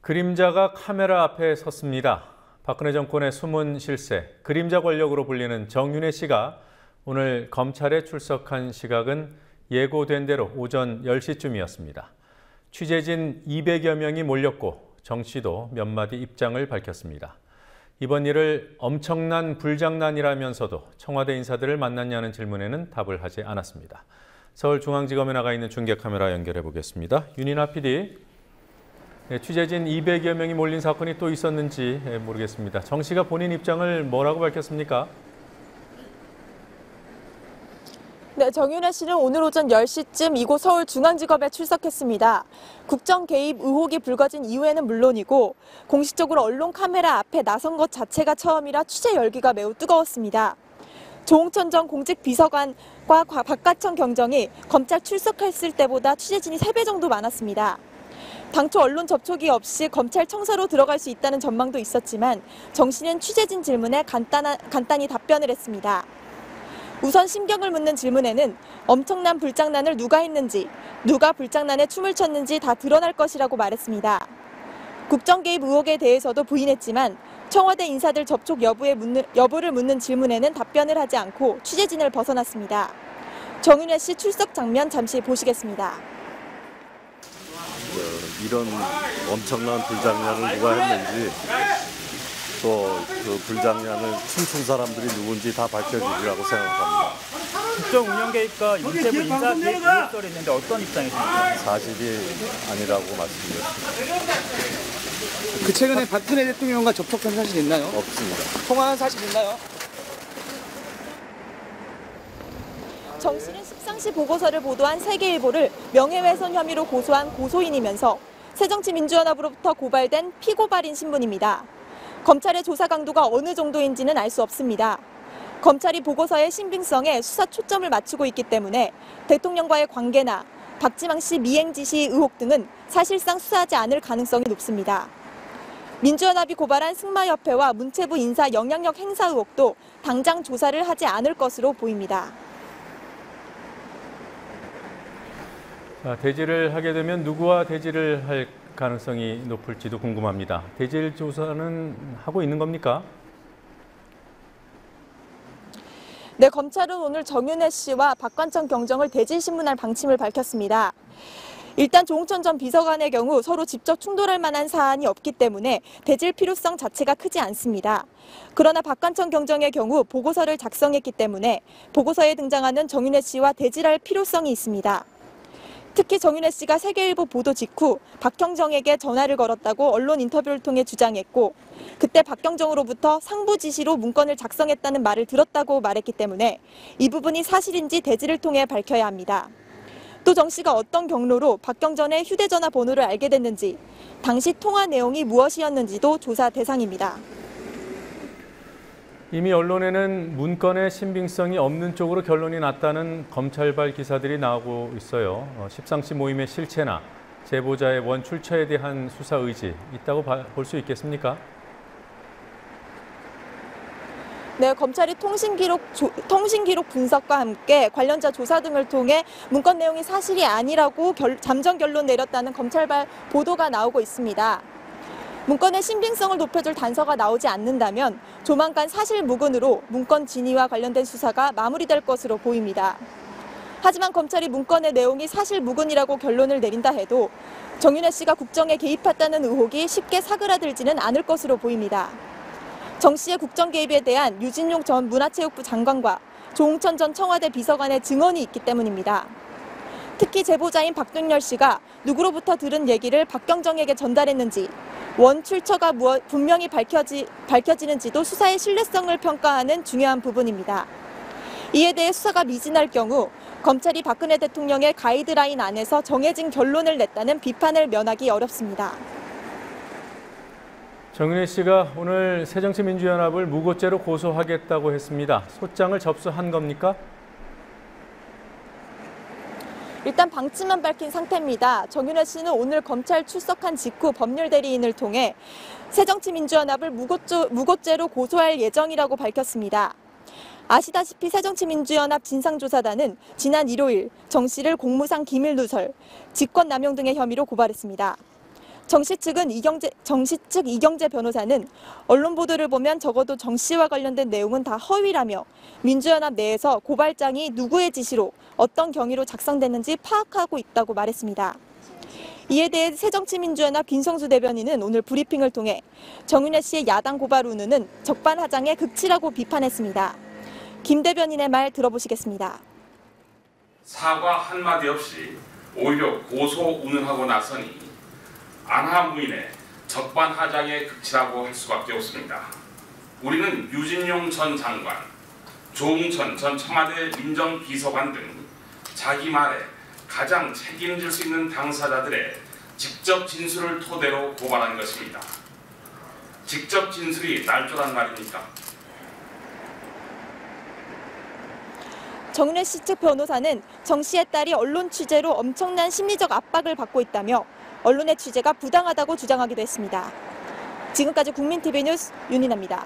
그림자가 카메라 앞에 섰습니다. 박근혜 정권의 숨은 실세, 그림자 권력으로 불리는 정윤회 씨가 오늘 검찰에 출석한 시각은 예고된 대로 오전 10시쯤이었습니다. 취재진 200여 명이 몰렸고 정 씨도 몇 마디 입장을 밝혔습니다. 이번 일을 엄청난 불장난이라면서도 청와대 인사들을 만났냐는 질문에는 답을 하지 않았습니다. 서울중앙지검에 나가 있는 중계카메라 연결해 보겠습니다. 윤인아 PD. 취재진 200여 명이 몰린 사건이 또 있었는지 모르겠습니다. 정 씨가 본인 입장을 뭐라고 밝혔습니까? 네, 정윤회 씨는 오늘 오전 10시쯤 이곳 서울중앙지검에 출석했습니다. 국정 개입 의혹이 불거진 이후에는 물론이고 공식적으로 언론 카메라 앞에 나선 것 자체가 처음이라 취재 열기가 매우 뜨거웠습니다. 조홍천 전 공직비서관과 박가청 경정이 검찰 출석했을 때보다 취재진이 3배 정도 많았습니다. 당초 언론 접촉이 없이 검찰 청사로 들어갈 수 있다는 전망도 있었지만 정 씨는 취재진 질문에 간단히 답변을 했습니다. 우선 심경을 묻는 질문에는 엄청난 불장난을 누가 했는지, 누가 불장난에 춤을 췄는지 다 드러날 것이라고 말했습니다. 국정 개입 의혹에 대해서도 부인했지만 청와대 인사들 접촉 여부를 묻는 질문에는 답변을 하지 않고 취재진을 벗어났습니다. 정윤회 씨 출석 장면 잠시 보시겠습니다. 이런 엄청난 불장난을 누가 했는지 또 그 불장난을 춤춘 사람들이 누군지 다 밝혀지리라고 생각합니다. 국정 운영 개입과 문체부 인사 개입 의혹설이 있는데 어떤 입장이십니까? 사실이 아니라고 말씀드렸습니다. 그 최근에 박근혜 대통령과 접촉한 사실 있나요? 없습니다. 통화한 사실 있나요? 정 씨는 십상시 보고서를 보도한 세계일보를 명예훼손 혐의로 고소한 고소인이면서 새정치민주연합으로부터 고발된 피고발인 신분입니다. 검찰의 조사 강도가 어느 정도인지는 알 수 없습니다. 검찰이 보고서의 신빙성에 수사 초점을 맞추고 있기 때문에 대통령과의 관계나 박지망 씨 미행 지시 의혹 등은 사실상 수사하지 않을 가능성이 높습니다. 민주연합이 고발한 승마협회와 문체부 인사 영향력 행사 의혹도 당장 조사를 하지 않을 것으로 보입니다. 대질을 하게 되면 누구와 대질을 할 가능성이 높을지도 궁금합니다. 대질 조사는 하고 있는 겁니까? 네, 검찰은 오늘 정윤회 씨와 박관청 경정을 대질 신문할 방침을 밝혔습니다. 일단 조홍천 전 비서관의 경우 서로 직접 충돌할 만한 사안이 없기 때문에 대질 필요성 자체가 크지 않습니다. 그러나 박관청 경정의 경우 보고서를 작성했기 때문에 보고서에 등장하는 정윤회 씨와 대질할 필요성이 있습니다. 특히 정윤회 씨가 세계일보 보도 직후 박경정에게 전화를 걸었다고 언론 인터뷰를 통해 주장했고 그때 박경정으로부터 상부 지시로 문건을 작성했다는 말을 들었다고 말했기 때문에 이 부분이 사실인지 대질을 통해 밝혀야 합니다. 또 정 씨가 어떤 경로로 박경정의 휴대전화 번호를 알게 됐는지, 당시 통화 내용이 무엇이었는지도 조사 대상입니다. 이미 언론에는 문건의 신빙성이 없는 쪽으로 결론이 났다는 검찰발 기사들이 나오고 있어요. 십상시 모임의 실체나 제보자의 원출처에 대한 수사 의지 있다고 볼 수 있겠습니까? 네, 검찰이 통신기록 분석과 함께 관련자 조사 등을 통해 문건 내용이 사실이 아니라고 잠정 결론 내렸다는 검찰발 보도가 나오고 있습니다. 문건의 신빙성을 높여줄 단서가 나오지 않는다면 조만간 사실무근으로 문건 진위와 관련된 수사가 마무리될 것으로 보입니다. 하지만 검찰이 문건의 내용이 사실무근이라고 결론을 내린다 해도 정윤회 씨가 국정에 개입했다는 의혹이 쉽게 사그라들지는 않을 것으로 보입니다. 정 씨의 국정 개입에 대한 유진용 전 문화체육부 장관과 조홍천 전 청와대 비서관의 증언이 있기 때문입니다. 특히 제보자인 박동열 씨가 누구로부터 들은 얘기를 박경정에게 전달했는지, 원 출처가 분명히 밝혀지는지도 수사의 신뢰성을 평가하는 중요한 부분입니다. 이에 대해 수사가 미진할 경우 검찰이 박근혜 대통령의 가이드라인 안에서 정해진 결론을 냈다는 비판을 면하기 어렵습니다. 정윤회 씨가 오늘 새정치민주연합을 무고죄로 고소하겠다고 했습니다. 소장을 접수한 겁니까? 일단 방침만 밝힌 상태입니다. 정윤회 씨는 오늘 검찰 출석한 직후 법률대리인을 통해 새정치민주연합을 무고죄로 고소할 예정이라고 밝혔습니다. 아시다시피 새정치민주연합 진상조사단은 지난 일요일 정 씨를 공무상 기밀누설, 직권남용 등의 혐의로 고발했습니다. 정씨 측 이경재 변호사는 언론 보도를 보면 적어도 정 씨와 관련된 내용은 다 허위라며 민주연합 내에서 고발장이 누구의 지시로 어떤 경위로 작성됐는지 파악하고 있다고 말했습니다. 이에 대해 새정치민주연합 김성수 대변인은 오늘 브리핑을 통해 정윤회 씨의 야당 고발 운운은 적반하장의 극치라고 비판했습니다. 김 대변인의 말 들어보시겠습니다. 사과 한마디 없이 오히려 고소 운운하고 나서니 안하무인의 적반하장의 극치라고 할 수밖에 없습니다. 우리는 유진용 전 장관, 조웅천 전 청와대 민정비서관 등 자기 말에 가장 책임질 수 있는 당사자들의 직접 진술을 토대로 고발한 것입니다. 직접 진술이 날조란 말입니까? 정윤회 씨 측 변호사는 정 씨의 딸이 언론 취재로 엄청난 심리적 압박을 받고 있다며 언론의 취재가 부당하다고 주장하기도 했습니다. 지금까지 국민TV 뉴스 윤인아입니다.